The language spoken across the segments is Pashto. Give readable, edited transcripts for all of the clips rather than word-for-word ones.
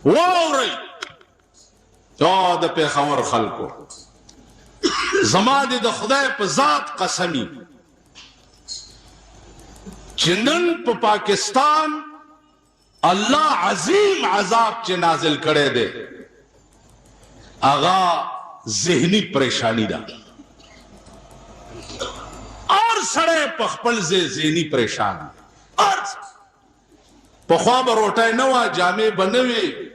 واوري او د پیښور خلکو زما د خدای په ذات قسمی چندن په پاکستان الله عظیم عذاب چې نازل کړي دي اغا ذهنی پریشانی دا اور سړی په خپل ذهنی پریشان اور په خوا به روټۍ نه وه جامې به نه وي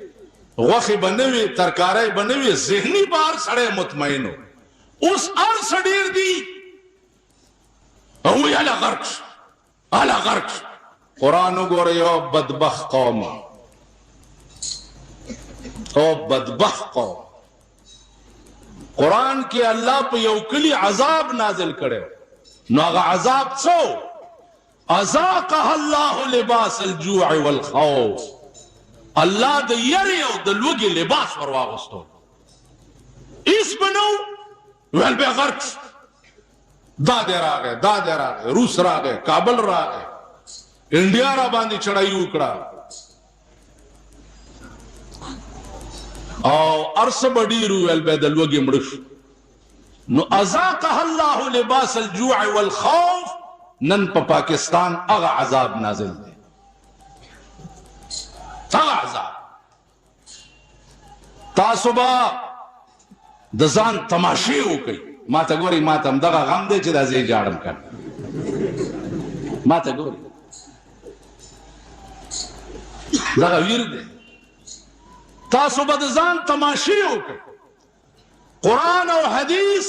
غوښې به نه وي ترکاری به نه وي ذهني به هر سړی مطمئن و اوس هر څه ډېر دي او وایي هله غرق شو هله غرق شو قرآن وګوره یو بدبخت قوم او بدبخت قوم قرآن کې الله په یو کلی عذاب نازل کړی نو هغه عذاب څه اذاقها الله لباس الجوع والخوف الله د یری او د لوږې لباس ور واغوستو ایس بنو ویل به غرق دا دی راغی روس راغی کابل راغی انډیا را باندې چړایي وکړه او ارس بډیرو ویل به د لوږې مړ شو نو اذاقها الله لباس الجوع والخوف نن په پاکستان هغه عذاب نازل دی هغه عذاب تاسو به د ځان تماشې وکړئ ما ته ګورئ ما ته همدغه غم دی چې دا زه یې جاړم کړ ما ته ګورئ دغه ویر دی تاسو به د ځان تماشې وکړئ قرآن او حدیث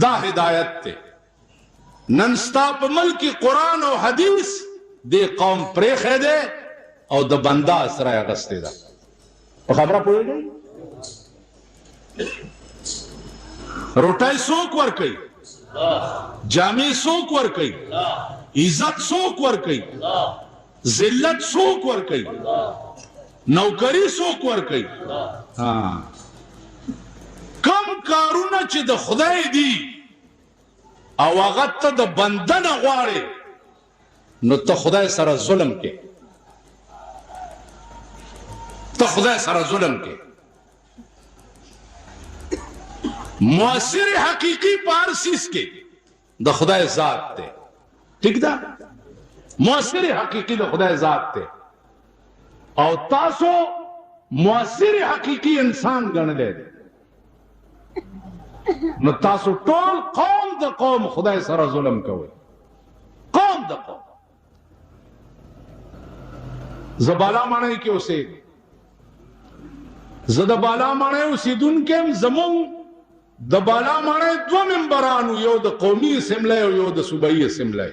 دا هدایت دی نن ستا په ملک قرآن او حدیث دی قوم پرېښی دی او د بنده اسره یې اخیستې ده په خبره پوهېږئ روټۍ څوک ورکوي جامې څوک ورکوي عزت څوک ورکوي ذلت څوک ورکوي نوکري څوک ورکوي کم کارونه چې د خدای دي او هغه ته د بنده نه غواړې نو ته خدای سره ظلم کې مؤثر حقیقی پارسیس کې د خدای ذات ته ٹھیک ده مؤثر حقیقی د خدای ذات ته او تاسو مؤثر حقیقی انسان ګڼلې نو تاسو ټول قوم د قوم خدای سره ظلم کوي قوم د قوم زبالا مانای کې اوسې زده بالا مانای اوسیدونکو زمون د بالا مانای دو منبرانو یو د قومي اسمبلی او یو د صوبایي اسمبلی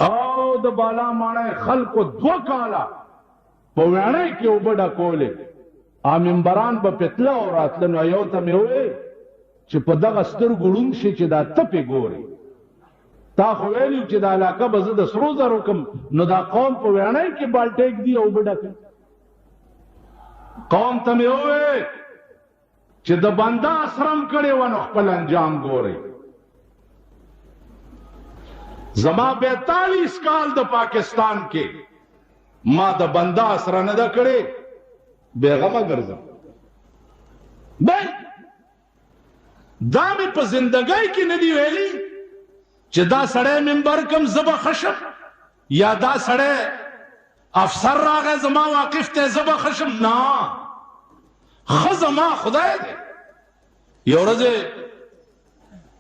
او د بالا مانای خلکو دو کاله په وړای کې وبډه کولې ا منبران په پتلا او راتلنو یو ته مې وې چې په دغه سترګو ړوند شي چې دا تپې ګوري تا خو ویلو چې دا علاقه به زه د سرو زرو کم نو دا قوم په وړای کې بالټیک دی او وبډه کوي قوم ته مې وې چې د بنده اسرم کړي و نو خپل انجام ګوري زما 42 کال د پاکستان کې ما د بنده اسره نه ده کړې بیغمه ګرځم دا مې په زندګۍ کې نه دی ویلي چې دا سړی منبر کم زبه خشم یا دا سړی افسر راغی زما واقف ته زبه خشم نه خزما خدای دی یو ورځ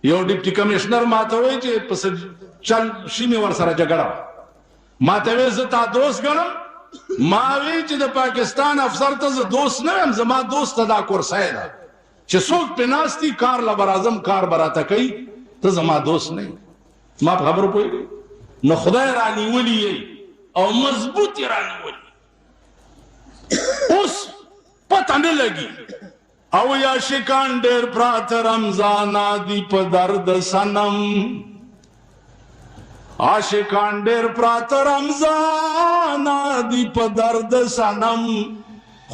یو ډیپټي کمشنر ماته وایي چې پس چل شي مې ورسره جګړه ما ته وایي زه تا دوست ګڼم ما وایي چې د پاکستان افسر ته زه دوست نه یم زما دوست ته دا کرسی ده چې څوک پې ناست دي کار له به راځم کار به راته کوي ته زما دوست نه یې ما په خبرو پوهېږئ نو خدای رانیولي یې او مضبوط یې رانیولي اوس پته نه لګي او یا شکان ډېر پراته رمضانا دي په درد صنم عاشقان ډېر پراته رمضانا دي په درد صنم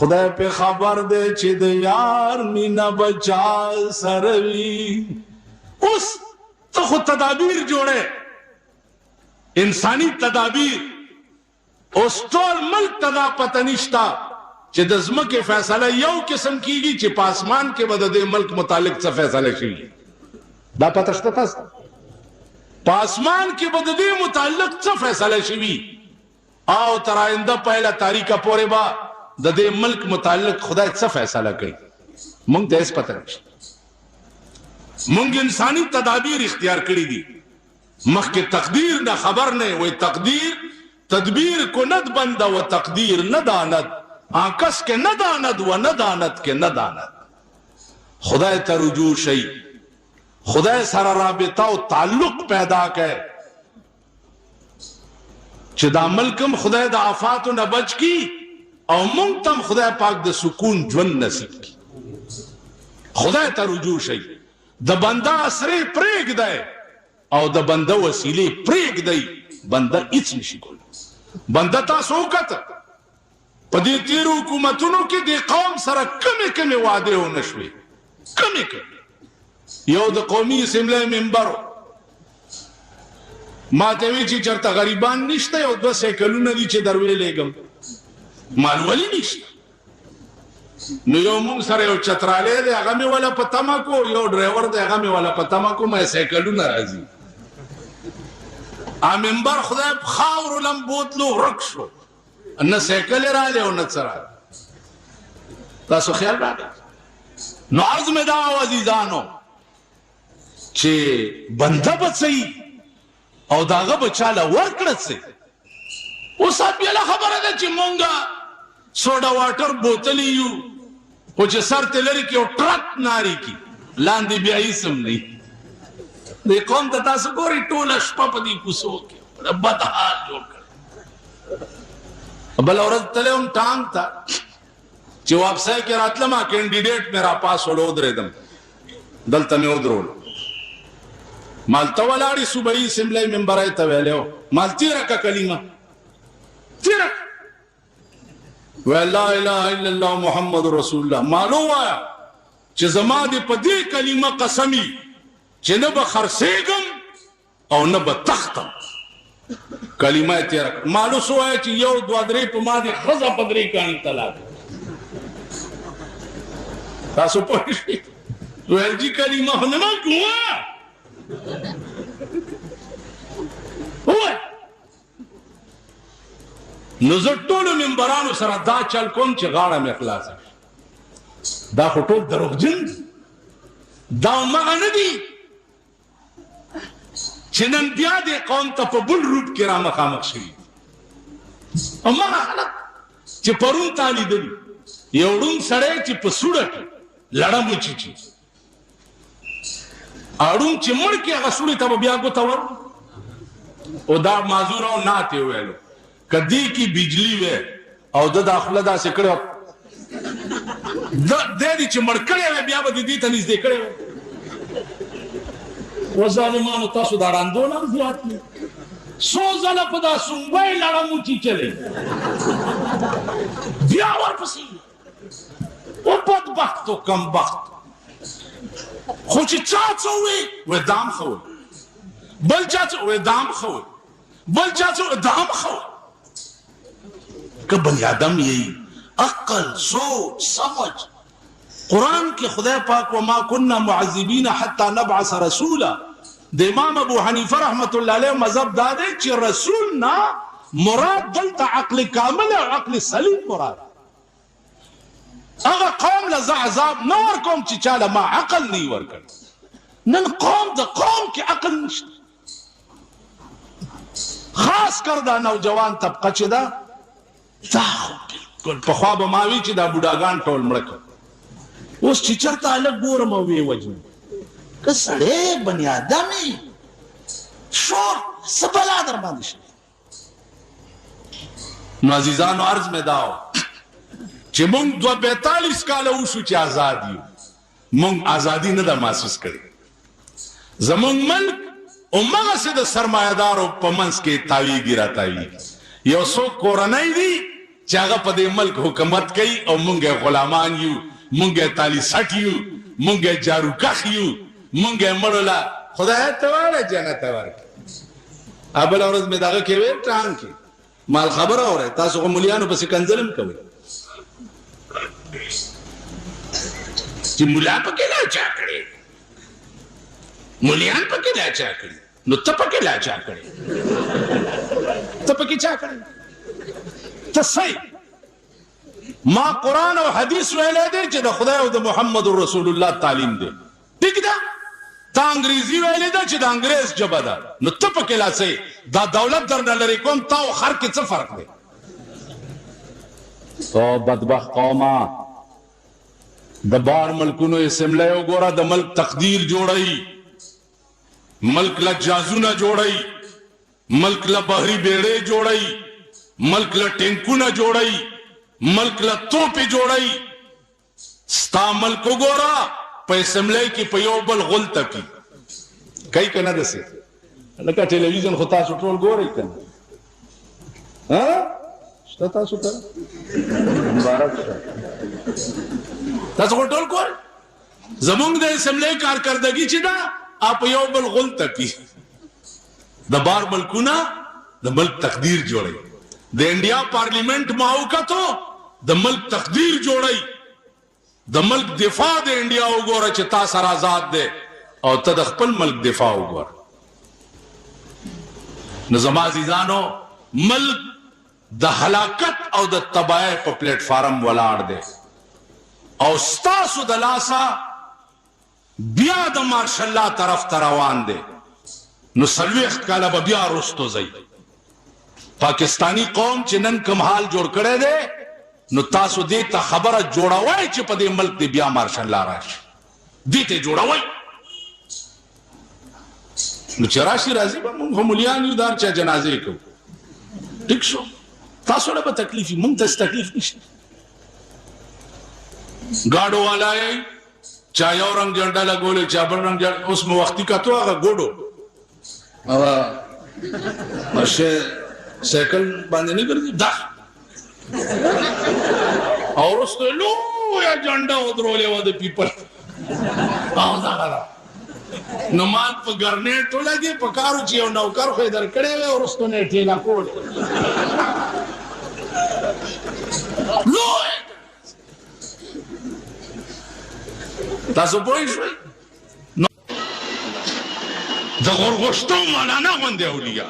خدای په خبر دی چې د یار مینا بچا سروي اوس ته خو تدابیر جوړه انسانی تدابیر اوس ټول ملک ته دا پته نشته چې د ځمکې فیصله یو قسم کیږي چې په اسمان کې به د دې ملک متعلق څه فیصله شوي دا پته شته تاسو په اسمان کې به د دې متعلق څه فیصله شوي او تر آینده پهله تاریخه پورې به د دې ملک متعلق خدای څه فیصله کوي مونږ ته هیڅ پته نشته مونږ انساني تدابیر اختیار کړي دي مخکې تقدیر نه خبر نه وي تقدیر تدبیر کند بنده و تقدیر نداند آکس کے نداند و نداند کے نداند خدای ته رجوع شي خدای سره رابطه او تعلق پیدا کړي چې دا ملکم خدای د آفاتو نه بچ کی او مونږ تم خدای پاک د سکون ژوند نصیب کی خدای ته رجوع شي د بنده اسره پرېږدی او د بنده وسیلې پرېږدی بنده هیڅ نشي کولی بنده تاسو وکړه په دې تیرو حکومتونو کې د قوم سره کمې وعدې ونه شوې کمې یو د قومي اسمبلۍ ممبر ما ته وی چې چېرته غریبان نشته یو 2 سایکلونه دي چې در ویلېږم مال ولې نشته نو یو مونږ سره یو چترالی دی هغه مې ولا په تمه کو یو ډرایور دی هغه مې ولا په تمه کو ما سایکلونه راځي ممبر خدای خاور لم بوتلو ورک شو نه سایکل رالی او نه څه رالی تاسو خیال راکړئ نو عرض مې دا و عزیزانو چې بنده به څه او د هغه به چاله ورکړه څه اوس بېله خبره ده چې مونږ سوډا واټر بوتلې یو خو چې سر ته لرې کړي او ټرک ناري کړي لاندې بیا هېڅ هم نه دې قوم ته تاسو ګورئ ټوله شپه په دې کوڅو کې بد حال جوړ کړی بله ورځ تللی وم ټانک ته چې واپسی کې راتلم کینډیډیټ مې راپاس ول ودرېدم دلته مې ودرولو مالته ولاړې صوبایي اسمبلۍ ممبرۍ ته ویلی و مال تېره که کلمه تېره ویل لا اله الا الله محمد رسول الله مالو ووایه چې زما دې په دې کلمه قسمي چې نه به خرڅېږم او نه به تختم کلمه یې تېره کړه مالو څه وایه چې 1 2 3 په ما دې ښځه په 3 کاڼي طلاق تاسو پوه شئ ویل جي کلمه خو نه ووایه ووایه نو زه ټولو ممبرانو سره دا چل کوم چې غاړه مې خلاصه دا خو ټول دروغجن دا همغه نه دي چې نن بیا دې قوم ته په بل روپ کې را مخامخ شوي همغه خلک چې پرون تا لیدلي یو ړوند سړی چې په سوړه کې لړم وچیچي اړوند چې مړ کې هغه سوړې ته به بیا ګوته ور او دا معذور او نعت یې ویلو که دې کې بجلي وی او د داخله داسې کړی دې چې مړ کړی وی بیا به دې ته نږدې کړی وی و ظالمانو تاسو دا ړانده نه زیات دي څو ځله په دا سنګوی لړم وچیچلی بیا ورپسې او بدبخت او کمبخت خو چې چا څه ووایي وایي دا هم ښه وایي بل چا څه وایي دا هم ښه وایي بل چا څه وایي دا هم ښه وایي که بنی آدم یہی عقل سوچ سمجھ قرآن کے خدا پاک وما کننا معذبین حتی نبعث رسولا د امام ابو حنیفه رحمت الله علیه مذهب دا دی چې رسول نه مراد دلته عقل کامل او عقل سلیم مراد هغه قوم له زه عذاب نه ورکوم چې چاله ما عقل نه یې ورکړ نن قوم د قوم کې عقل نشته خاص کر دا نوجوان طبقه چې ده دا خو بلکل پخوا به ما وي چې دا بوډاګان ټول مړه کړ اوس چې چېرته هلک ګورم او ویې وجنم که سړی بني آدم یې شور څه بلا در باندې شوي نو عزیزانو عرض مې دا و چې مونږ 42 کاله وشو چې آزاد یو مونږ ازادي نه ده محسوس کړې زمونږ ملک همغسې د سرمایهدارو په منځ کې تاویږي راتاویږي یو څوک کورنۍ دي چې هغه په دې ملک حکومت کوي او مونږ یې غلامان یو مونږ یې تالي سټ یو مونږ یې جاروکخ یو مونږ یې مړو له خدای ته وایه جنت ورکړي بله ورځ مې دغه کې ویل ټانګ کې مال خبر اورئ تاسو خو مليانو پسې کنځلم کوئ چې ملا پکې لا چا کړي مليان پکې لا چا کړي نو ته پکې لا چا کړي ته پکې چا کړي ته صحیح ما قرآن او حدیث ویلې دي چې د خدای او د محمد رسول الله تعلیم دی ٹھیک ده تا انګریزي ویلې ده چې د انګريز ژبه ده نو ته پکې لا صحیح دا دولت درنه لري کوم تا او خر کې څه فرق دی تو بدبخت قومه د بار ملکونو اسمبلی وګوره د ملک تقدیر جوړی ملک له جازونه جوړی ملک له بحری بیړې جوړی ملک له ټینکونه جوړی ملک له توپې جوړی ستا ملک وګوره په اسمبلی کې په یو بل غلطه کی کوي که نه داسې لکه ټلویزیون خو تاسو ټول ګورئ که نه شته تاسو ته مبارک شه تاسو خو ټول ګورئ زمونږ د اسمبلی کارکردګي چې ده په یو بل غلطه کی د بار ملکونه د ملک تقدیر جوړی د انډیا پارلیمنٹ ماوکتو د ملک تقدیر جوړی د ملک دفاع د انډیا وګوره چې تا سره آزاد دی او ته د خپل ملک دفاع وګوره نو زما عزیزانو ملک د هلاکت او د تباہی په پلیټ فارم ولاړ دی او ستاسو د لاسه بیا د مارشالله طرف ته روان دی نو 40 کاله به بیا رستو ځئ پاکستانی قوم چې نن کوم حال جوړ کړی دی نو تاسو دې ته خبره جوړوئ چې په دې ملک دی بیا مارشالله راشي دې ته جوړوئ نو چې راشي راځي به مونږ هم ملیان یو دا چا جنازې کوو ټیک شو تاسو له به تکلیف وي مونږ ته تکلیف نشته ګاډو والا یې چا یو رنګ جنډه لګولې چا بل رنګ جنډه اوس مو وختي کتو هغه ګوډو مشه سایکل باندې نه ګرځي دا او ورسته لویه جنډه ودرولې وه د پیپل نو مال په ګرنیټ ولګې په کارو چې یو نوکر خو یې درکړی وی ورستو نه یې ټېله کول لوی تاسو پوه شوئ د غورغوشتو مولانا غوندې اولیا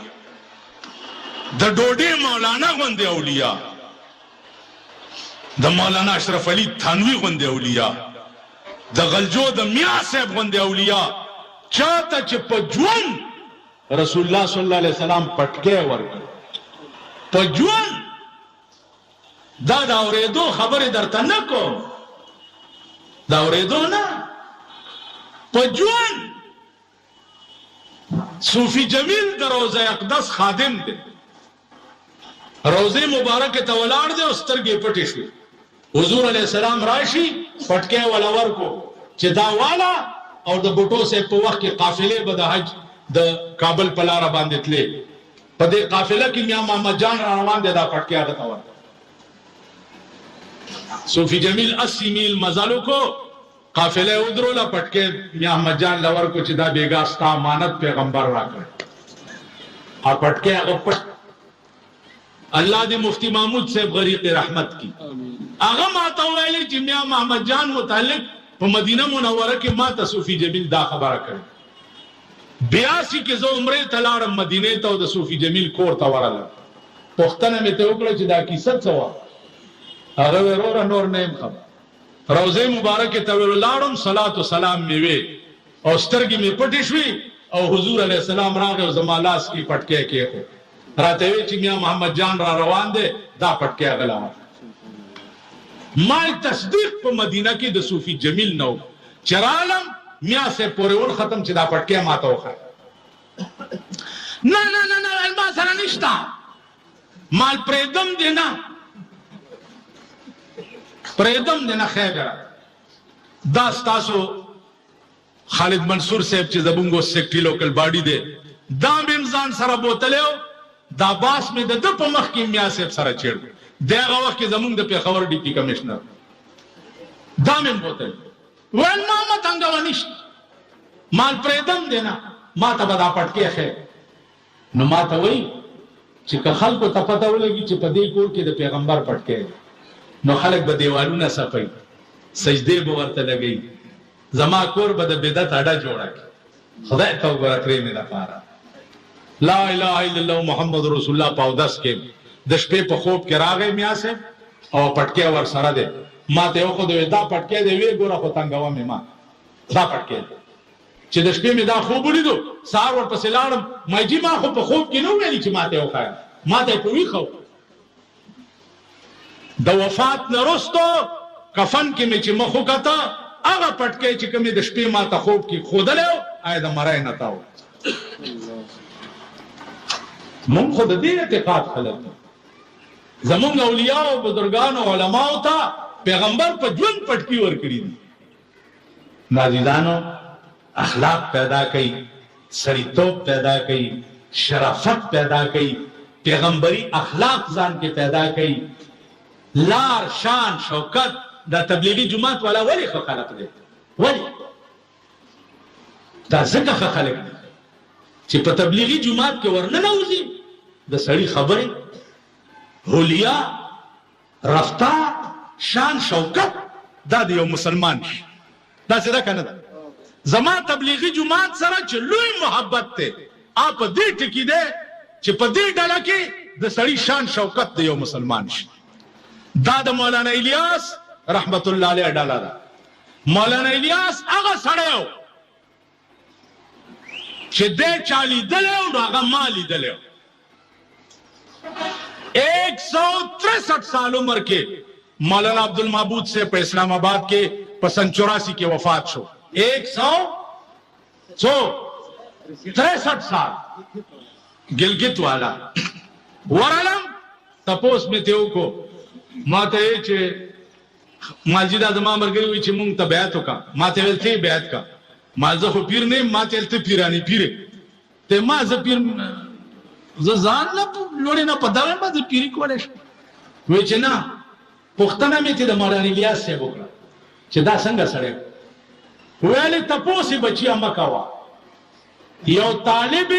د ډوډۍ مولانا غوندې اولیا د مولانا اشرف علي تھانوي غوندې اولیا د غلجو د میا صاحب غوندې اولیا چاته چې په ژوند رسول الله صلی الله علیه وسلم پټکی ورکړ په ژوند دا د اورېدو خبرې درته نه کوم دا اورېدو نه په ژوند صوفي جمیل د روضه اقدس خادم دی روضه مبارکه ته ولاړ دی او سترګې پټې شوې حضور علیه السلام راشي پټکی ولا ورکو چې دا والا او د بوټو سے په وخت کې قافلې به د حج د کابل په لاره باندې تلې په دې قافله کې میا محمد جان را روان دی دا پټکی هغه ته ورکړ صوفي جمیل 80 میل مزلو کو قافله ودروله پټکی میا محمد جان لور کو چې دا بیګا ستا امانت پیغمبر راکړ ا پټکی هغه پټ الله دې مفتی محمود صاحب غریق رحمت کی هغه ماته ویلي چې میا محمد جان متعلق په مدینه منوره کې ما ته صوفي جمیل دا خبره کړې 82 کې زه عمره ته لاړم مدینه ته او د صوفي جمیل کور ته ورغلم پوښتنه مې ته وکړه چې دا کیسه څه وه هغه وروره نور نه یم خبر روضه مبارکه ته لاړم صلات و سلام مې وې او سترګې مې پټې شوې او حضور علیه السلام راغی او زما لاس کې پټکی کېښود راته وی چې میا محمد جان را روان دی دا پټکی هغه لا ما تصدیق په مدینه کې د صوفي جمیل نو چرالم میا سے پورې ور ختم چې دا پټکی ماته وخه نه نه نه نه ما سره نشتا مال پردم دینا پردم دینا خیر دا ستاسو خالد منصور صاحب چې زبونګو سیکټری لوکل باډي دی دا ممزان سره بوتلو دا باس مې د په مخ کې میا صاحب سره چیړ دغه وخت کې زمونږ د پیښور ډیپټي کمشنر دا مې بوتل ول ما څنګه ونیش مال پردم دینا ما ته بدا پټکی خیر نو ما ته وای چې که خلکو ته پته ولګي چې په دې کور کې د پیغمبر پټکی نو خلک به دیوالونه صفوي سجدې به ورته لګوي زما کور به د بدعت اډه جوړه کړي خدای ته وګوره ترې مې لپاره لا اله الا الله محمد رسول الله په اودس کې د شپې په خوب کې راغی میا صاحب او پټکی ور سره دی ما ته یو خو د دا پټکی دی وی ګوره خو تنګوه مې ما دا پټکی چې د شپې مې دا خوب ولیدو سهار ورپسې لاړم مایجي ما خو په خوب کې نه ویلي چې ما ته وښایه ما ته یې په ویښه د وفات نه وروستو کفن کې مې چې مخ وکته هغه پټکی چې کومې د شپې ما ته خوب کې ښودلی و آیا د مرۍ نه تا و مونږ خو د دې اعتقاد خلک زمونږ اولیاء او بزرګانو علماو ته پیغمبر په ژوند پټکي ورکړي دي نازیدانو اخلاق پیدا کړي سړیتوب پیدا کړي شرافت پیدا کړي پیغمبري اخلاق ځان کې پیدا کړي لار شان شوکت دا تبلیغی جماعت والا ولی خلق دی ولی دا ځکه خلق دی چې په تبلیغی جماعت کې ورننوځي د سړي خبرې هولیا رفتار شان شوکت دا د یو مسلمان شي دا څه ده کنه زما تبلیغی جماعت سره چې لوی محبت ته اپ دې ټکی ده چې په دې ډله کې د سړي شان شوکت د یو مسلمان شي دا د مولانا الیاس رحمت الله علیه ډاله ده مولانا الیاس هغه سړی و چې دې چا لیدلی و نو هغه ما لیدلی و 163 سال عمر کې مولانا عبدالمعبود سے په اسلام آباد کې په سن 84 کې وفات شو 163 سال ګلګت والا ورالم تپوس مې ته وکړو ما ته چې ماجیدا زما مرګري وي چې مونږ ته بیعت وکا ما ته ویل ته بیعت کا ما زه خو پیر نه ما ته ته پیرانی پیر ته ما زه پیر زه ځان نه لوري نه پداوم ما زه پیری کولې وای چې نه پښتنه مې ته د مولانا الیاس صاحب وکړه چې دا څنګه سره ویلې تاسو بچیا مکوا یو طالب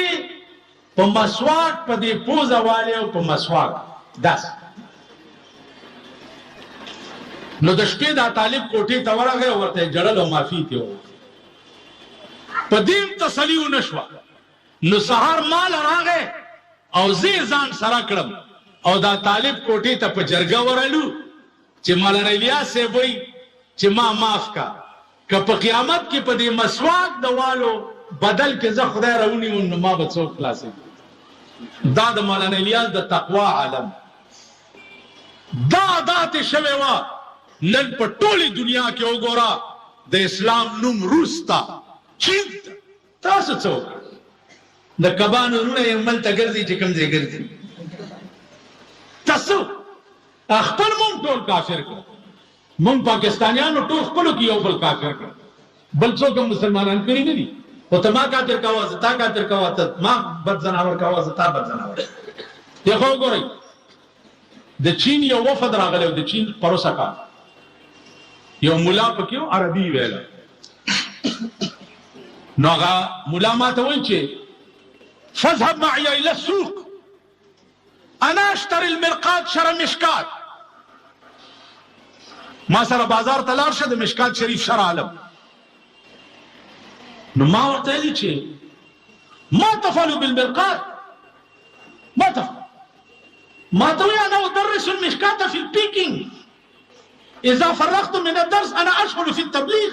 په مسواک په دې پوزا والے او په مسواک داس نو د شپې دا طالب کوټې ته ورغی ورته جړل او معافي ته په دې تسلی ونشو نو سهار مال راغی او زه ځان سره کړم او دا طالب کوټې ته په جرګه ورالو چې مولانا الیاس صاحب وای چې ما معاف کا که په قیامت کې په دې مسواک دوالو بدل کې زه خدای راونی نو ما به څوک خلاصي دا د مولانا الیاس د تقوا عالم دا ذات شوی وا نن په ټولي دنیا کې وګورا د اسلام نوم روستا چین تاسو څوک د کبانو رونه یې مل ته ګرځي چې کوم ځای ګرځي تاسو خپل مونږ ټول کافر کړ مونږ پاکستانیانو ټول خپل کې یو بل کافر کړ بل څوک مسلمانان کړی نه دي او ته ما کافر کاوه زتا کافر کاوه ته ما بد زناور کاوه زتا بد زناور ته خو ګورئ د چین یو وفد راغلی د چین پروسه کا یو مولا پکې عربي ویل نو هغه مولا ماته وایي چې فاذهب معي الى السوق انا اشتري المرقات شر مشکات ما سره بازار ته لاړ شه د مشکات شریف شر عالم نو ما ورته ویلي چې ما تفعل بالمرقات ما تفعل ما توي انا ادرس المشكات في البيكينج اذا فرغت من الدرس انا اشغل في التبليغ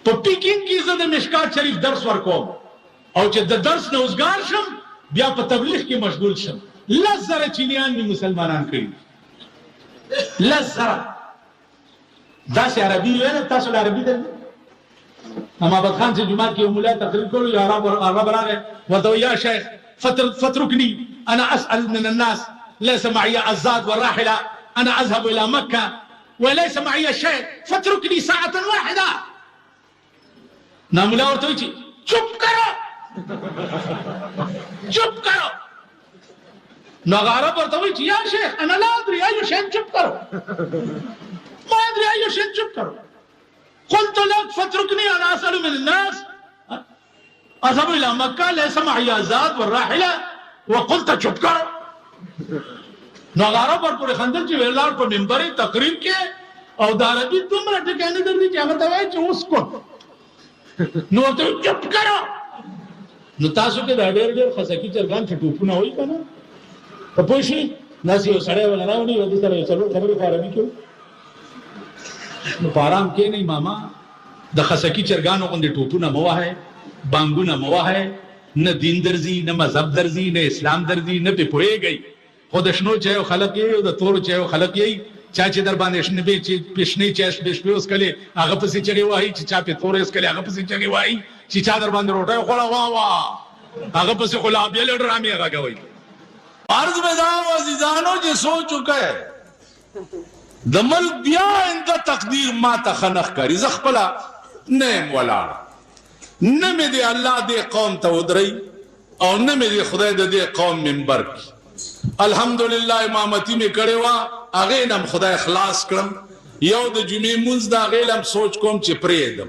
په پیکینګ کې زه د مشکات شریف درس ورکوم او چې د درس نه اوسګار شم بیا په تبلیغ کې مشغول شم لزره چینیان دي مسلمانان کړي لزره دا سي عربي ویل تاسو عربي ده اما بد خان چې جمعه کې مولا تقریر کولو یا عرب راغی ورته یا شیخ فتركني انا اسال من الناس ليس معي الزاد والراحله انا اذهب الى مكه وليس معي شيء فاتركني ساعه واحده نامولا ورته وی چپ کرو چپ کرو نو عرب ورته وی یا شیخ انا لا ادري اي شيء چپ کرو ما ادري اي شيء چپ کرو قلت لك فاتركني انا اسال من الناس اذهب الى مكه ليس معي الزاد والراحله وقلت چپ کر نو غاره پر پورې خندل چې ویلار په منبر تقریر کې او د عربي دومره ټکانه درځي چې هغه ته وایي چې اوس کو نو ته چپ کر نو تاسو کې دا ډېر خسکی چرګان چې ټوپونه وای کنه په پوه شئ ناس یو سړی ولا راوړي و دې سره یو څلور خبرې په عربي کې نو په آرام کې نه ماما د خسکی چرګانو غوندې ټوپونه مو وهه بانګونه مو وهه نه دین درځي نه مذهب درځي نه اسلام درځي نه په پوهېږئ خو د شنو چایو خلک یې او د تورو چایو خلک یې چا چې در باندې شنبې چې پښنې چاش بشپې اوس کله هغه پسې چغې وایي چې چا په تورې اوس کله هغه پسې چغې وایي چې چا در باندې روټه خوړه وا وا هغه پسې خلابیه لډر امي هغه کوي عرض میں دا عزیزانو چې سوچ چکا ہے د ملک بیا اند تقدیر ما تخنخ کری زخپلا نیم ولاړ نه مې دی الله دې قوم ته ودري او نه مې دی خدای دې قوم منبر کی الحمدلله امامتی می کړي وا اغه نم خدای اخلاص کړم یو د جمعې مونږ دا غیلم سوچ کوم چې پرېدم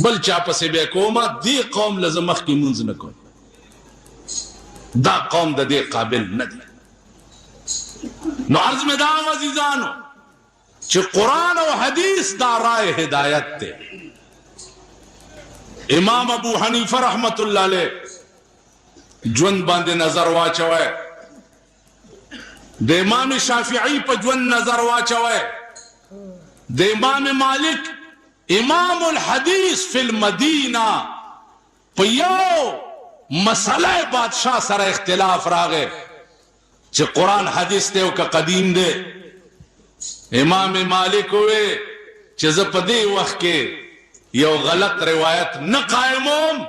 بل چا پسې به کومه دی قوم لزمخ کی مونږ نه کوم دا قوم د دې قابل نه دی نو عرض میں دا عزیزانو چې قرآن او حدیث دا رائے ہدایت تے امام ابو حنیفہ رحمت اللہ علیہ جون باندې نظر واچوه د امام شافعی په جون نظر واچوه د امام مالک امام الحدیث فی المدینہ په یو مسئلہ بادشاہ سره اختلاف راغے چې قرآن حدیث ته او که قدیم دی امام مالک ہوئے چې زه په دې وخت کې یو غلط روایت نه قائموم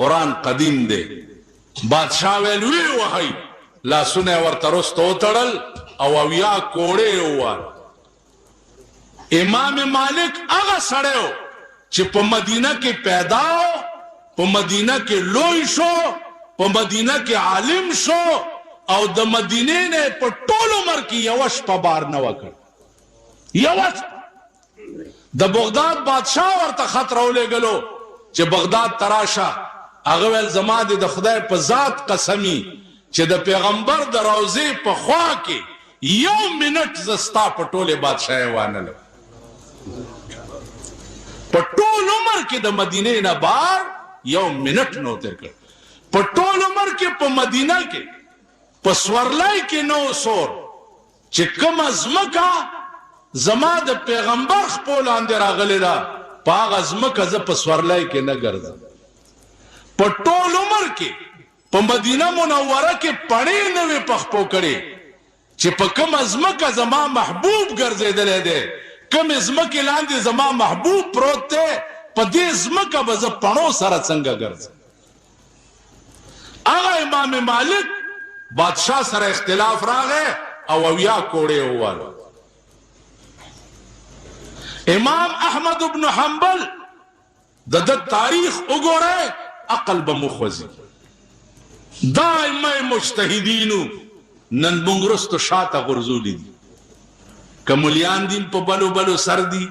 قرآن قدیم دی بادشاہ ویل وی وحی لاسونه ورته رستو تړل او اویا کوړې ووال امام مالک هغه سړی چې په مدینه کې پیدا په مدینه کې لوی شو په مدینه کې عالم شو او د مدینه نه په ټول عمر کې یو شپه بار نه وکړ یو د بغداد بادشاہ ورته خط راولېږلو چې بغداد تراشه هغه ول زما د خدای په ذات قسمی چې د پیغمبر د روضې په خوا کې یو منټ زستا په ټوله بادشاہ وانه په ټول عمر کې د مدینه نه بار یو منټ نو تر کړ په ټول عمر کې په مدینه کې په سورلای کې نو سور چې کوم ازمکا زما د پیغمبر خپل اندر راغلی دا پاغ ازمکا ز په سورلای کې نه ګرځم په ټول عمر کې په مدینه منوره کې پړې نه وي پخپو کړي چې په کوم ازمکا زما محبوب ګرځیدل دی کوم ازمکه لاندې زما محبوب پروت دی په دې ازمکا به ز پڼو سره څنګه ګرځم هغه امام مالک بادشاہ سره اختلاف راغې او اویا کوړې وواله امام احمد ابن حنبل د تاریخ وګوره عقل به مخوزي دائمه مجتهدینو نن بنګرستو شاته غرزولې دي کملیان دین په بلو بلو سر دي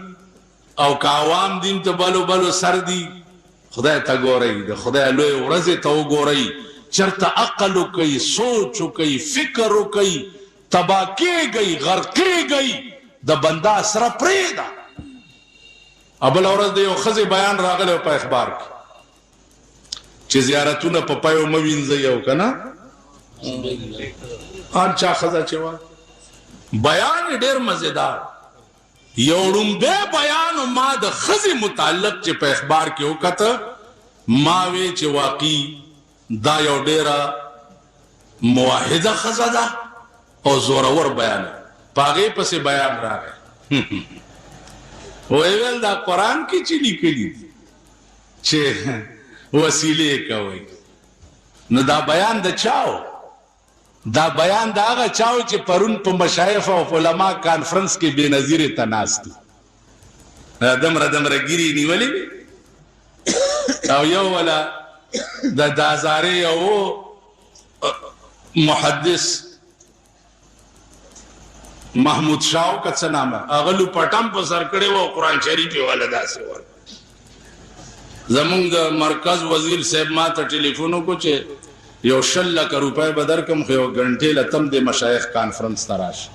او که عوام دین ته بلو بلو سر دي خدای ته ګورئ د خدای لوی ورځې ته وګورئ چرته عقل کوي سوچ کوي فکر کوي تباکی گئی غرقی گئی د بندا سره پریدا ابل اورز د یو خزي بیان راغله په اخبار کې چې زیارتونه په پایو موینځي یو کنه ان چا خزا چوا بیان ډیر مزیدار یوړم به بیان ما د خزي متعلق چې په اخبار کې وکړه ما وی چې واقعي دا یو ډیره موحده خزا ده او زورور بیان پاغه پسې بیان راغی ویل دا قرآن کې چې لیکلي چې وسیله کوي نو دا بیان د چاو دا بیان دا هغه چاو چې پرون په مشایخ او علما کانفرنس کې بے نظیر تناست دمره ګيري نیولې او یو ولا د دازاري او محدث محمود شاو کڅ نامه اغلو پټم په سر کړي وو قران شریف والا داسې ور زمونږ مرکز وزیر صاحب ما ته ټلیفون کو چې یو 100 لک روپۍ به درکم خو یو ګنټې له تم د مشایخ کانفرنس ته راشه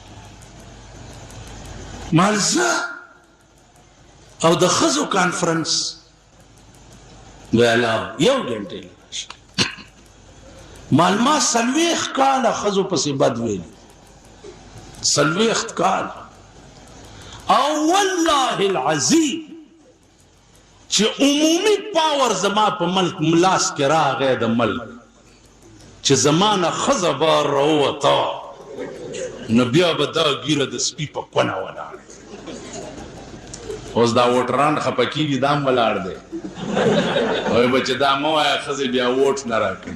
مالزه او د ښځو کانفرنس ویلا یو ګنټې له راشه مال ما 40 کاله ښځو پسې بد ویلي 40 کاله او والله العظیم چې عمومي پاور زما په ملک ملاس کې راغی د ملک چې زمانه ښځه به راووته نو بیا به دا ګیره د سپي په کونه ولاړ اوس دا ووټران خفه کېږي دا هم ولاړ دی وایي به چې دا مه وایه ښځې بیا ووټ نه راکوي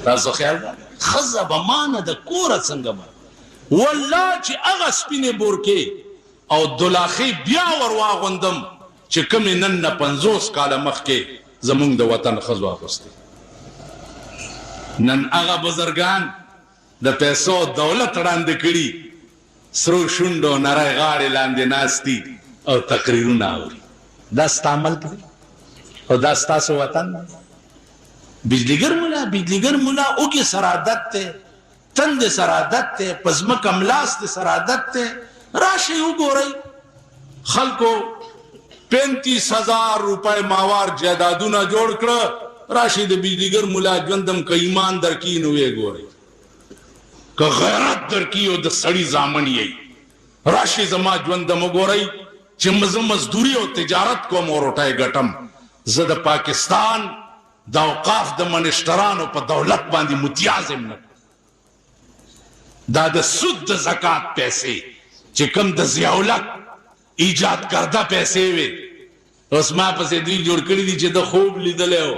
تاسو خیال ده ښځه به مانه د کوره څنګه به والله چې هغه سپینې بورکې او دولاخې بیا ور واغوندم چې کومې نن نه 50 کاله مخکې زمونږ د وطن ښځو اغوستې نن هغه بزرګان د پیسو دولت ړانده کړي سرو شونډو نری غاړې لاندې ناستي او تقریرونه اوري دا ستا ملک دی او دا ستاسو وطن دی بجلیګر مولا اوږې سره عادت دی تندې سره عادت دی په ځمکه ملاس د سره عادت دی راشئ وګورئ خلکو 35,000 روپۍ ماوار جایدادونه جوړ کړه راشئ د بجلیګر مولا ژوندم که ایمان درکړي نو ویې ګورئ که غیرت درکړي او د سړي زامن یې راشئ زما ژوندم وګورئ چې زه مزدوري او تجارت کوم او روټۍ ګټم زه د پاکستان د اوقاف د منشترانو په دولت باندې متیاز یم نه دا د سود د زکات پیسې چې کوم د ضیاءالحق ایجاد کرده پیسې وي اوس ما پسې دوی جوړ کړي دي چې د خوب لیدلی و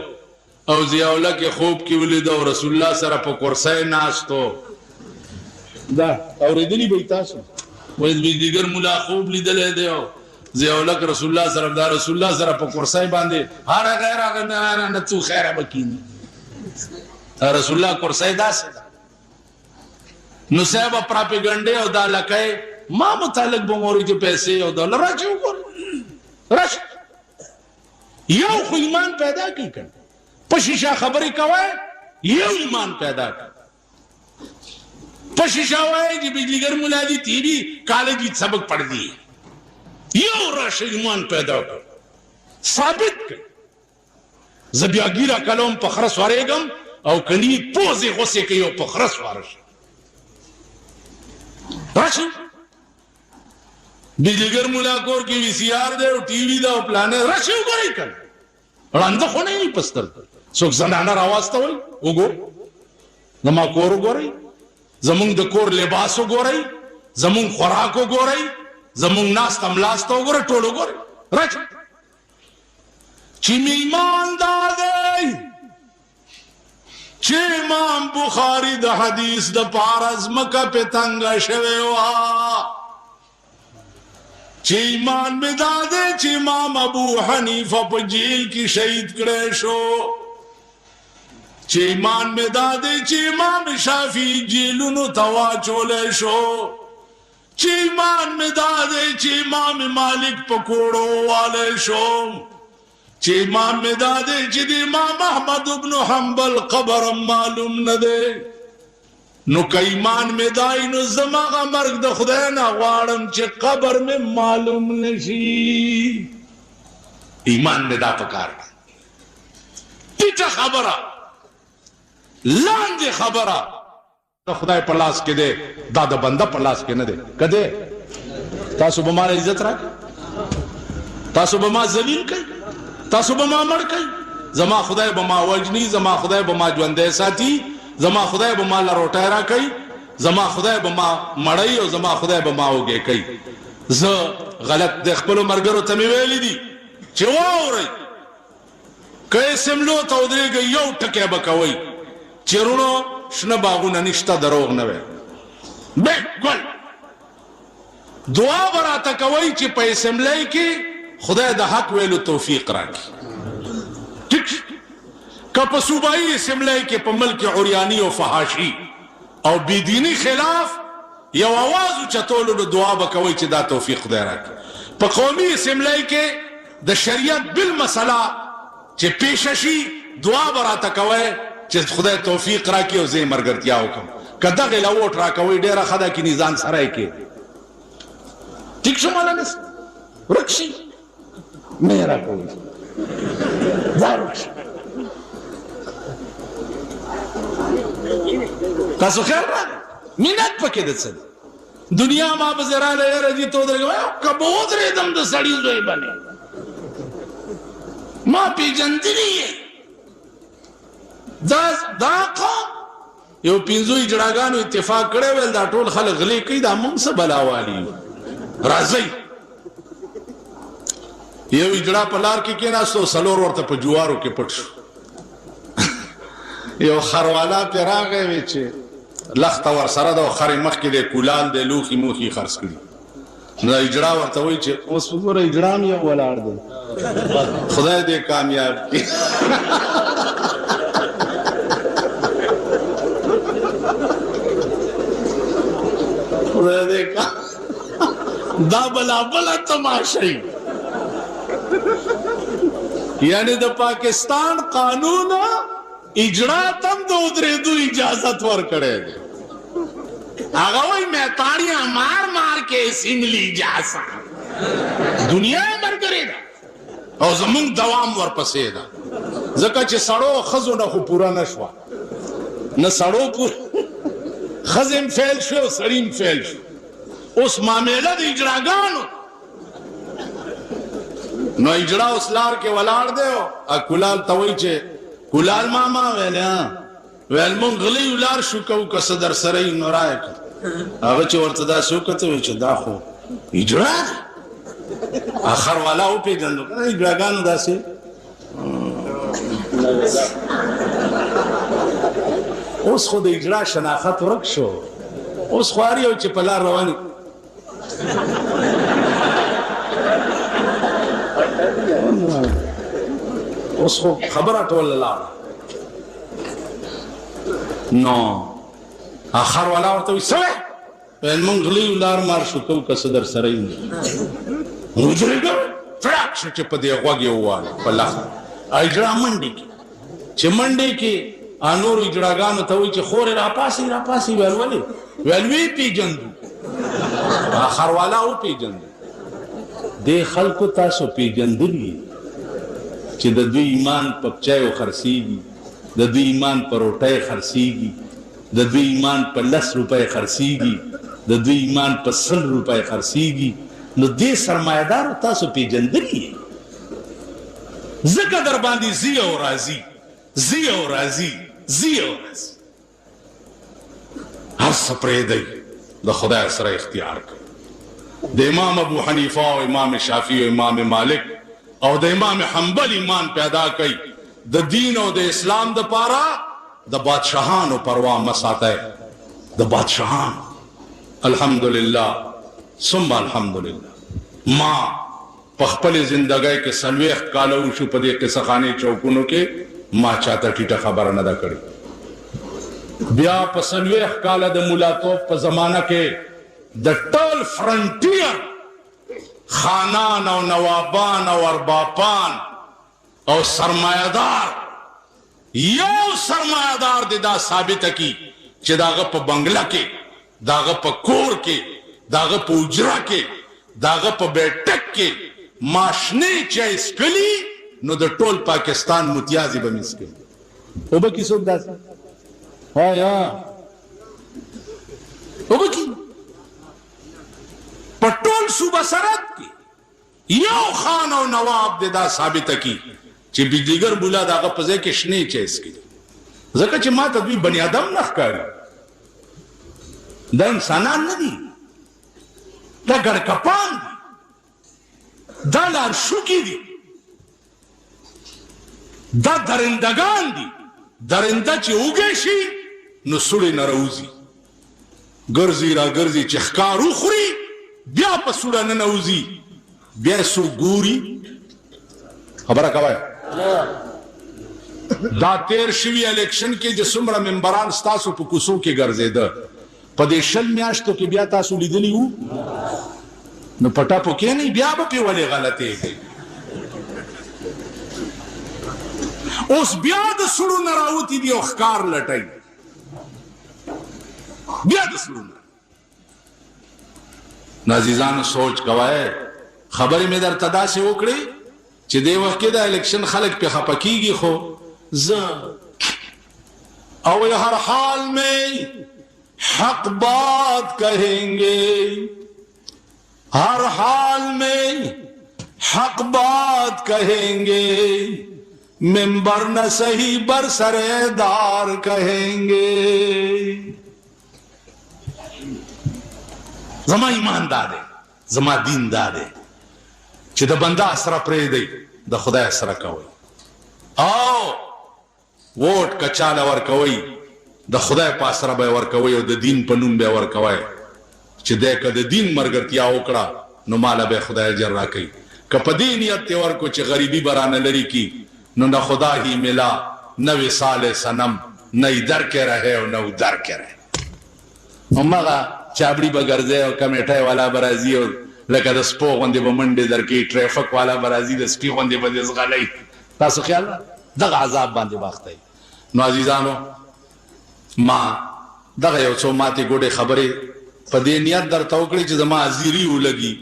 او ضیاءالحق یې خوب کې ولیده او رسول الله سره په کرسۍ ناستو دا اورېدلي به تاسو وایي بجلیګر مولا خوب لیدلی دی او ضیاءالحق رسول الله سره دا رسول الله سره په کرسۍ باندې هر غیر هغه نه تو خیره به کیني رسول الله کرسۍ داسې ده نو صاحب پراپیګنډې او دا لکۍ ما متعلق به موري چې پیسې او دولار راځي وګورئ راشه یو خو ایمان پیدا کړي کنه په شیشه خبرې کوئ یو ایمان پیدا کړي په شیشه وایي چې بجلیګر مولا دی تیری کالج کې سبق پڑھ دی یو راشه ایمان پیدا کړ ثابت کړ زه بیا ګیره کلوم په خره سوارېږم او کني پوزې غوسې کوي او په خره سواره شي راشه بجلیګر مولا کور کې وی سی آر دی او ټي وي دا او پلانر راشه وګورئ کنه وړاندې خو نه وي پستر څوک زنانه راواستوي وګور زما کور وګورئ زمونږ د کور لباس وګورئ زمونږ خوراک وګورئ زمونږ ناست املاست وګورئ ټول وګورئ راشه چې مې ایمان دا دی چې امام بخاري د حدیث د پاره ځمکه پې تنګه شوې وه چې ایمان مې دا دی چې امام ابو حنیفه په جیل کې شهید کړی شو چې ایمان مې دا دی چې امام شافعي جیلونو ته واچولی شو چې ایمان مې دا دی چې امام مالک په کوړو والی شو چې ایمان مې دا دی چې د امام احمد ابن حنبل قبر معلوم نه دی نو که ایمان مې دای نو زما هغه مرګ د خدای نه غواړم چې قبر مې معلوم نشي ایمان مې دا پکار دی ټیټه خبره لاندې خبره د خدای په لاس کې دی دا د بنده په لاس کې نه دی که دی تاسو به ما عزت راکړئ تاسو به ما ذلیل کړئ تاسو به ما مړ کړئ زما خدای به ما وجني زما خدای به ما ژوندی ساتي زما خدای به ما له روټۍ راکوي زما خدای به ما مړی او زما خدای به ما وږی کوي زه غلط د خپلو ملګرو ته مې ویلي دي چې واورئ که یې سملو ته ودرېږئ یو ټکی به کوئ چې رونو شنه باغونه نشته دروغ نه وی بالکل دعا به راته کوئ چې په اسمبلی کې خدای د حق ویلو توفیق راکړي ټیک که په صوبایي اسمبلی کې په ملک عریاني او فحاشي او بېدیني خلاف یو اواز اوچتولو نو دعا به کوئ چې دا توفیق خدای راکړي په قومي اسمبلی کې د شریعت بالمسله چې پیشه شي دعا به راته کوئ چې خدای توفیق راکړي او زه یې ملګرتیا وکړم که دغې له ووټ راکوئ ډېره ښه ده کینې ځان سره یې کړي ټیک شو مولانا ورک شي نه یې راکوئ ځای ورک شي تاسو خیر راغی مینت پکې د څه دنیا ما پسې راغله یاره دې تو درګه که به ودرېدم د سړي زوی باندې ما پېژندلي یې دا قوم یو پنځو اجړاګانو اتفاق کړی ویل دا ټول خلک غلې کوي دا موږ څه بلاوالي راځئ یو اجړا په لار کې کېناستو څلور ورته په جوارو کې پټ شو یو خروالا پې راغی وی چې لخته ورسره ده او خرې مخکې دی کولال دی لوښي موښي خرڅ کړي نو دا اجړا ورته وایي چې اوس په ګوره اجړا هم یو ولاړ دی خدای دې کامیاب کړي خدای دې دا بلا بلا تماشای یعنی د پاکستان قانون اجرا تم د ودرېدو اجازت ورکړی دی هغه وایي میتاړیاں مار مار کې سنگلی جاسا دنیا یې ملګرې ده او زمونږ دوام ورپسې ده ځکه چې سړو ښځو نه خو پوره نه شوه نه سړو پوره ښځې هم فیل شوې او سړي هم فیل شو اوس معامله د اجراګانو نو اجړا اوس لار کې ولاړ دی او کولال ته وایي چې کولال ماما ویل ویل مونږ غلی ولار شو کوو که څه در سره یې نو رایې کړه هغه چې ورته داسې وکتل وایي چې دا خو اجړا دی اخر والا وپېژندو که نه اجړاګانو داسې اوس خو د اجړا شناخت ورک شو اوس خو هر یو چې په لار روان اوس خو خبره ټوله لاړه نو اخر والا ورته وایي څه وی ویل مونږ غلي لار مار شو کوو که څه در سره یې ودرېږه فړاک شو چې په دې غوږ یې وواله په لخت اجړا منډې کې چې منډې کې نورو اجړاګانو ته وایي چې خورې راپاسئ راپاسئ ویل ولې ویل ویې پېژندو اخر والا وپېژندو دې خلکو تاسو پېژندلي چې د دوی ایمان په چایو خرڅېږي د دوی ایمان په روټۍ خرڅېږي د دوی ایمان په 10 روپۍ خرڅېږي د دوی ایمان په 100 روپۍ خرڅېږي نو دې سرمایه‌دارو تاسو پېژندلي ځکه در باندې ځي او راځي ځي او راځي ځي او راځي هر څه پرېږدئ د خدای سره اختیار کوي د امام ابو حنیفه او امام شافعي او امام مالک او د امام حنبل ایمان پیدا کوي د دین او د اسلام د پاره د بادشاہانو پروا مساته د بادشاہانو الحمدلله ثم الحمدلله ما په خپل ژوندۍ کې 40 کال وشو په دې قصه خانه چوکونو کې ما چاته ټیټه خبره نه ده کړې بیا په 40 کال د مولاتوب په زمانہ کې د ټول فرنټیر خانان او نوابان او اربابان او سرمایدار یو سرمایدار دی دا ثابت کی چې داغه په بنگلا کې داغه په کور کې داغه په اجرا کې داغه په بیٹک کې ماشنه چای سکلی نو د ټول پاکستان متیازي به مسکل او به کی څوک داسې یا او به کی په ټول صوبه سرحد کې یو خان او نواب د دا ثابت کی چې بجلیګر بولا داغه په ځای کې شنه چای سکلی ځکه چې ما ته دوی بنی آدم نه ښکاري دا انسانان نه دي دا ګړکپان دي دا لارښوکي دي دا درندگان دي درنده چې اوږې شي نو سوړې نه راوځي ګرځي را ګرځي چې ښکار وخوري بیا په سوړه نه نوځي بیا څوک ګوري خبره کوئ دا تیر شوي الیکشن کې چې څومره ممبران ستاسو په کوڅو کې ګرځېده په دې 20 میاشتو کې بیا تاسو لیدلی وو نو پټه پوکې نه بیا به پې ولې غلطېږي اوس بیا د سړو نه راوتي دي او ښکار لټوي بیا د سړو نه. نو عزیزانو سوچ کوئ خبرې مې درته داسې وکړې چې دې وخت کې د الیکشن خلک پې خفه کېږي خو زه او ہر حال میں حق بات کہیں گے ہر حال میں حق بات کہیں گے ممبر نہ صحیح برسردار کہیں گے. زما ایمان داده زما دین داده چې د بنده سره پرېږدئ د خدای سره کوئ او ووټ که چاله ورکوئ د خدای په سره به یې ورکوئ او د دین په نوم به یې ورکوئ چې دی که د دین ملګرتیا وکړه نو ماله به خدای اجر راکوي که په دې نیت یې ورکړو چې غریبي به رانه لرې کي نو نه خدا ہی ملا نہ وصال صنم نہ ادھر کے رہے اور نہ ادھر کے رہے. همغه چابړي به ګرځي او کمیټای والا به راځي او لکه د سپو غوندې به منډې درکوي ټریفک والا به راځي د سپي غوندې به دې ځغلئ. تاسو خیال دغه عذاب باندې باختی. نو عزیزانو ما دغه یو څو ماتې ګوډې خبرې په دې نیت درته وکړې چې زما حاضري ولګي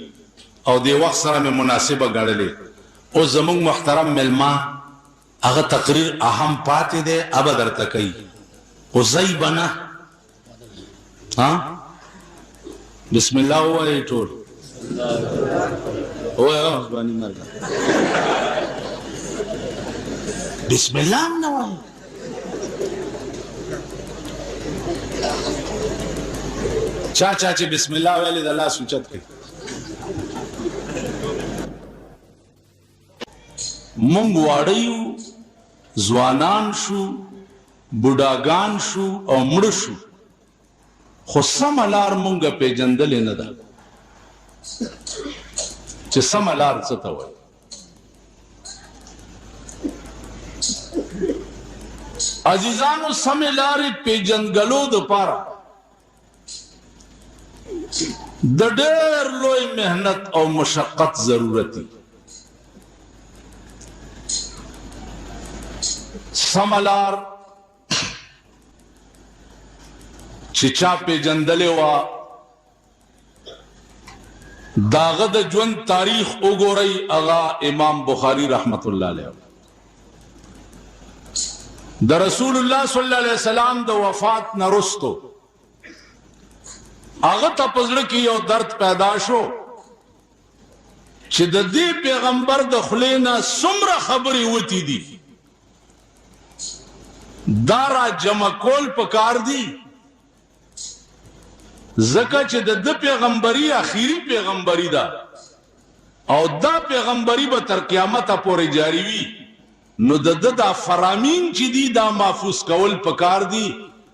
او دې وخت سره مې مناسبه ګڼلې. اوس زموږ محترم مېلمه هغه تقریر اهم پاتې دی ابه درته کوي خو ځئ به نه. بسم الله ووایئ ټول بسم الله هم نه وایي. چا چې بسم الله ویلې د لاس اوچت کړي. مونږ واړه یو ځوانان شو بوډاګان شو او مړه شو خو سمه لار مونږه پیژندلې نه ده چې سمه لار څه ته وایي. عزیزانو سمه لارې پیژندګلو دپاره د ډېر لوی محنت او مشقت ضرورت دی. سمه لار چې چا پیژندلې وه د هغه د ژوند تاریخ وګورئ. هغه امام بخاري رحمت الله علیه د رسول الله صلی الله علیه وسلم د وفات نه وروستو هغه ته په زړه کې یو درد پیدا شو چې د دې پیغمبر د خولې نه څومره خبرې وتې دي دا را جمع کول پکار دي ځکه چې د ده پیغمبري اخیری پیغمبري ده او دا پیغمبري به تر قیامته پورې جاري وي. نو د ده دا فرامین چې دي دا محفوظ کول پکار دي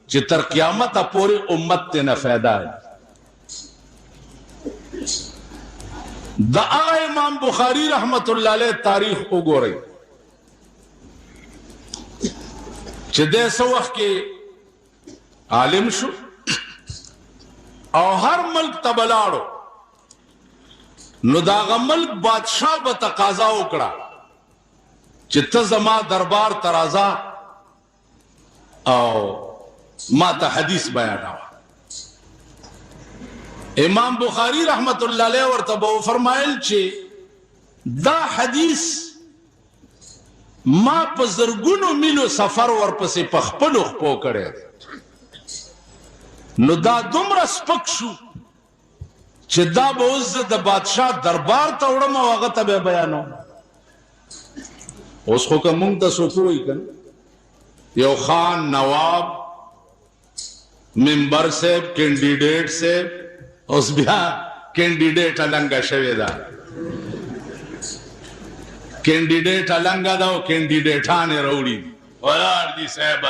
چې تر قیامته پورې امت ته نه فایده ہے. د هغه امام بخاري رحمت الله علیه تاریخ وګورئ چې د څه وخت کې عالم شو او هر ملک ته بلاړو نو دا هغه ملک بادشاه به تقاضا وکړه چې ته زما دربار ته راځه او ما ته حدیث بیانوه. امام بخاری رحمت الله علیه ورته به فرمایل چې دا حدیث ما په زرګونو میلو سفر ورپسې په خپلو خپو کړی نو دا دومره سپک شو چې دا به اوس زه د بادشاه دربار ته وړم او هغه ته به بیانوم. اوس خو که مونږ ته څوک وایي که یو خان نواب ممبر صاحب کینډیډیټ صاحب اوس بیا کینډیډیټ النګه شوې ده کینډیډیټ النګه ده او کینډیډیټان یې راوړي ولاړ دي صاحب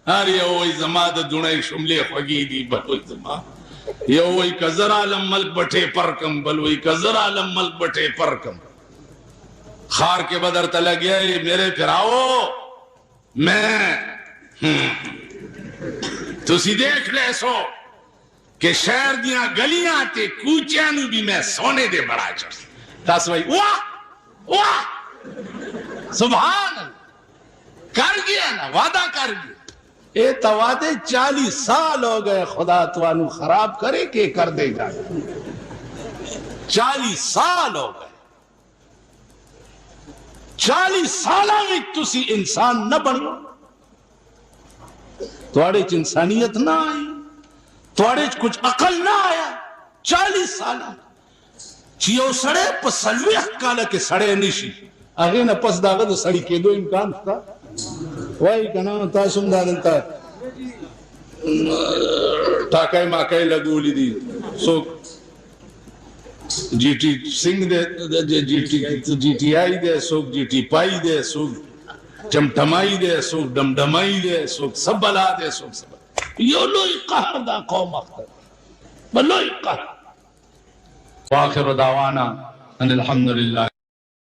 هر یو وایي زما د دونۍ شملې خوږې دي بل وایي زما یو وایي که زر عالم ملک بټې پرکم بل وایي که زر عالم ملک بټې پرکم خار کے بدر تلگ گیا میرے پھراؤ میں تسی دیکھ لے سو کہ شہر دیاں گلیاں تے کوچیاں نو بھی میں سونے دے بڑا چڑھ تاس بھائی واہ واہ سبحان कर गया ना, वादा कर गया। ए तवादे 40 साल हो गए, खुदा तुहानू खराब करे के कर देगा। 40 साल हो गए, 40 साल में तुसी इंसान न बनो, तुहाड़े च इंसानियत ना आई, तुहाड़े च कुछ अकल ना आया। 40 साल चियो सड़े पसलवे काल के सड़े निशी आगे न पस दागद सड़ी के दो इम्कान था वही कना तासुम दादंता टाकाय माकाय लगूली दी सो जीटी सिंह दे जीटीआई दे सो जीटी पाई दे सो चमटमाई दे सो डमडमाई दे सो सब बला दे सो सब यो लोई कहर दा कौम अख्तर बलोई कहर। वाखिर दावाना अनिल हम्दुलिल्लाह।